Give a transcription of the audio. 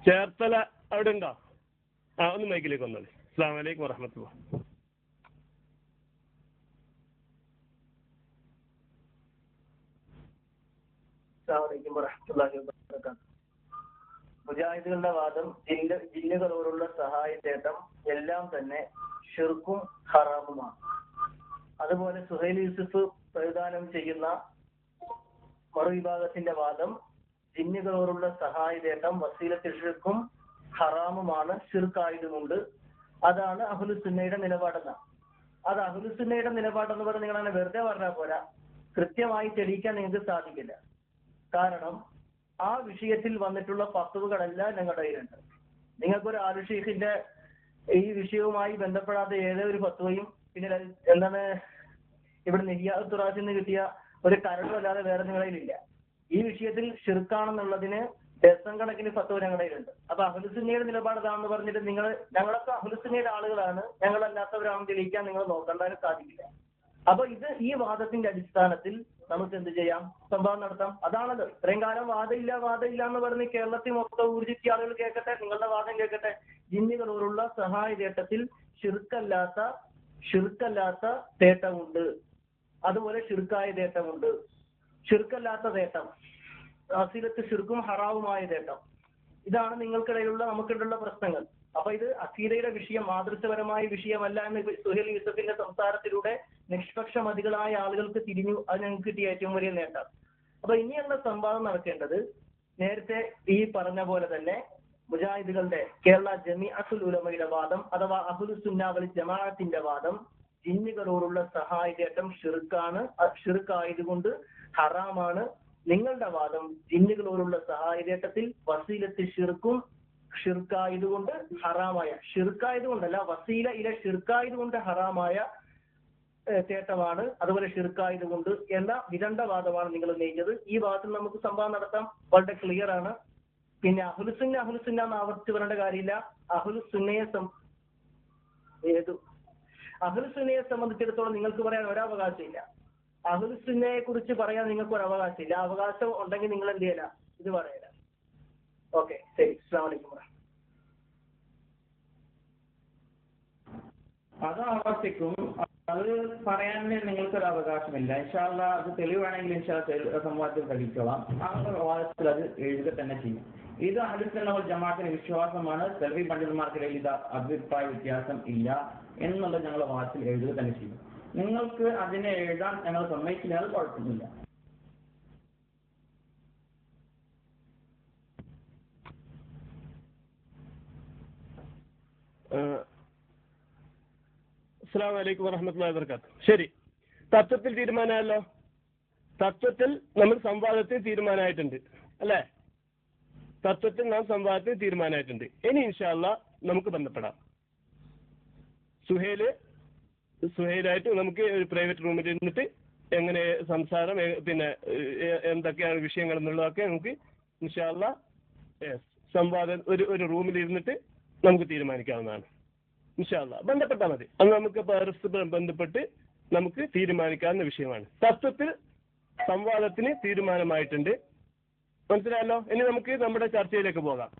ചേർത്തല അവിടെ ഉണ്ടോ? ഒന്ന് മൈക്കിലേക്ക് വന്നോളി. അസ്സലാമു അലൈക്കും വറഹ്മത്തുള്ളാഹി. മുജാഹിദുകളുടെ വാദം ജിന്നുകളോടുള്ള സഹായ തേട്ടം എല്ലാം തന്നെ ഷിർക്കും ഹറാമുമാണ്. അതുപോലെ സുഹൈൽ യൂസുഫ് പ്രതിദാനം ചെയ്യുന്ന മറുവിഭാഗത്തിന്റെ വാദം ജിന്നുകളോടുള്ള സഹായ തേട്ടം വസീലത്തിൽ ഷിർക്കും ഹറാമുമാണ്, ഷിർക്കായതുകൊണ്ട്. അതാണ് അഹ്ലുസുന്നയുടെ നിലപാടെന്ന. അത് അഹ്ലുസുന്നയുടെ നിലപാടെന്ന് പറഞ്ഞ് നിങ്ങൾ അങ്ങനെ വെറുതെ പറഞ്ഞാൽ പോരാ, കൃത്യമായി തെളിയിക്കാൻ നിങ്ങൾക്ക് സാധിക്കില്ല. കാരണം ആ വിഷയത്തിൽ വന്നിട്ടുള്ള ഫത്വകളെല്ലാം ഞങ്ങളുടെ കയ്യിലുണ്ട്. നിങ്ങൾക്കൊരു ആലു ഷെയ്ഖിന്റെ ഈ വിഷയവുമായി ബന്ധപ്പെടാതെ ഏതോ ഒരു ഫത്വയും പിന്നെ എന്താണ് ഇവിടെ നെഹിയാത്തുറാസിൽ നിന്ന് കിട്ടിയ ഒരു കരടും അല്ലാതെ വേറെ നിങ്ങളുടെ കയ്യിലില്ല. ഈ വിഷയത്തിൽ ഷിർക്കാണെന്നുള്ളതിന് ഡസൻ കണക്കിന് ഫത്വ ഞങ്ങളുടെ കയ്യിലുണ്ട്. അപ്പൊ അഹ്ലുസുന്നയുടെ നിലപാടതാണെന്ന് പറഞ്ഞിട്ട് നിങ്ങൾ ഞങ്ങളൊക്കെ അഹ്ലുസുന്നയുടെ ആളുകളാണ്, ഞങ്ങളല്ലാത്തവരാണെന്ന് തെളിയിക്കാൻ നിങ്ങൾ നോക്കണ്ടാനും സാധിക്കില്ല. അപ്പൊ ഈ വാദത്തിന്റെ അടിസ്ഥാനത്തിൽ നമുക്ക് എന്ത് ചെയ്യാം? സംവാദം നടത്താം. അതാണല്ലോ ഇത്രയും കാലം വാദമില്ല എന്ന് പറഞ്ഞ് കേരളത്തിൽ മൊത്തം ഊർജിച്ച ആളുകൾ കേൾക്കട്ടെ, നിങ്ങളുടെ വാദം കേൾക്കട്ടെ. ജിന്നുകളോടുള്ള സഹായ തേട്ടത്തിൽ ഷിർക്കല്ലാത്ത തേട്ടമുണ്ട്, അതുപോലെ ഷിർക്കായ തേട്ടമുണ്ട്. ഷിർക്കല്ലാത്ത തേട്ടം, അസീലത്ത് ഷിർക്കും ഹറാവുമായ തേട്ടം, ഇതാണ് നിങ്ങൾക്കിടയിലുള്ള നമുക്കിടയിലുള്ള പ്രശ്നങ്ങൾ. അപ്പൊ ഇത് അഖീദയുടെ വിഷയം, മാതൃത്വപരമായ വിഷയമല്ല എന്ന് സുഹൈൽ യൂസഫിന്റെ സംസാരത്തിലൂടെ നിഷ്പക്ഷമതികളായ ആളുകൾക്ക് തിരിഞ്ഞു. അത് ഞങ്ങൾക്ക് കിട്ടിയ ഏറ്റവും വലിയ നേട്ടം. അപ്പൊ ഇനിയുള്ള സംവാദം നടക്കേണ്ടത് നേരത്തെ ഈ പറഞ്ഞ പോലെ തന്നെ മുജാഹിദുകളുടെ കേരള ജമീഅത്തുൽ ഉലമയുടെ വാദം അഥവാ അഹ്ലുസുന്ന വൽ ജമാഅത്തിന്റെ വാദം ജിന്നുകളോടുള്ള സഹായതേട്ടം ഷിർക്കാണ്, ഷിർക്കായതുകൊണ്ട് ഹറാമാണ്. നിങ്ങളുടെ വാദം ജിന്നുകളോടുള്ള സഹായതേട്ടത്തിൽ വസീലത്ത് ഷിർക്കും ഷിർക്കായതുകൊണ്ട് ഹറാമായ, ഷിർക്കായതുകൊണ്ടല്ല വസീല ഇല ഷിർക്കായതുകൊണ്ട് ഹറാമായ തേട്ടമാണ്, അതുപോലെ ഷിർക്കായതുകൊണ്ട് എന്ന വിദണ്ഡ വാദമാണ് നിങ്ങൾ ഉന്നയിച്ചത്. ഈ വാദത്തിൽ നമുക്ക് സംവാദം നടത്താം, വളരെ ക്ലിയർ ആണ്. പിന്നെ അഹ്ലുസുന്ന എന്ന് ആവർത്തിച്ച് പറയേണ്ട കാര്യമില്ല. അഹ്ലുസുന്നയെ സംബന്ധിച്ചിടത്തോളം നിങ്ങൾക്ക് പറയാൻ ഒരവകാശമില്ല. അഹ്ലുസുന്നയെ കുറിച്ച് പറയാൻ നിങ്ങൾക്ക് ഒരു അവകാശമില്ല. അവകാശം ഉണ്ടെങ്കിൽ നിങ്ങൾ എന്ത് ചെയ്യല, ഇത് പറയല. ഓക്കെ, ശരി. അസ്സലാമു അലൈക്കും. അത് ആവർത്തിക്കും, അത് പറയാൻ നിങ്ങൾക്കൊരു അവകാശമില്ല. ഇൻഷാ അല്ലാഹ് അത് തെളിവാണെങ്കിൽ ഇൻഷാ അല്ലാഹ് സംവാദത്തിൽ കഴിച്ചോളാം. ആ വാദത്തിൽ അത് എഴുതുക തന്നെ ചെയ്യും. ഇത് അഹ്ലുസുന്ന വൽ ജമാഅത്തിന്റെ വിശ്വാസമാണ്. സെൽഫി പണ്ഡിതന്മാർക്കിടയിൽ ഇത് അഭിപ്രായ വ്യത്യാസം ഇല്ല എന്നുള്ളത് ഞങ്ങളുടെ വാദത്തിൽ എഴുതുക തന്നെ ചെയ്യും. നിങ്ങൾക്ക് അതിനെ എഴുതാൻ ഞങ്ങൾ സമ്മതിക്കില്ല, അത് കുഴപ്പമില്ല. അസ്സലാമു അലൈക്കും വറഹ്മത്തുള്ളാഹി വബറകാതുഹു. ശരി, തത്വത്തിൽ തീരുമാനമല്ലോ. തത്വത്തിൽ നമ്മൾ സംവാദത്തിൽ തീരുമാനമായിട്ടുണ്ട് അല്ലേ? തത്വത്തിൽ നാം സംവാദത്തിൽ തീരുമാനമായിട്ടുണ്ട്. ഇനി ഇൻഷാ അല്ലാഹ് നമുക്ക് ബന്ധപ്പെടാം. സുഹൈലായിട്ട് നമുക്ക് ഒരു പ്രൈവറ്റ് റൂമിൽ ഇരുന്നിട്ട് എങ്ങനെ സംസാരം, പിന്നെ എന്തൊക്കെയാണ് വിഷയങ്ങൾ എന്നുള്ളതൊക്കെ നമുക്ക് ഇൻഷാ അല്ലാഹ് സംവാദം ഒരു റൂമിൽ ഇരുന്നിട്ട് നമുക്ക് തീരുമാനിക്കാവുന്നതാണ്. ഇൻഷാ അല്ലാഹ് ബന്ധപ്പെട്ടാൽ മതി. അത് നമുക്ക് പരസ്പരം ബന്ധപ്പെട്ട് നമുക്ക് തീരുമാനിക്കാവുന്ന വിഷയമാണ്. തത്വത്തിൽ സംവാദത്തിന് തീരുമാനമായിട്ടുണ്ട്. മനസ്സിലായല്ലോ? ഇനി നമുക്ക് നമ്മുടെ ചർച്ചയിലേക്ക് പോകാം.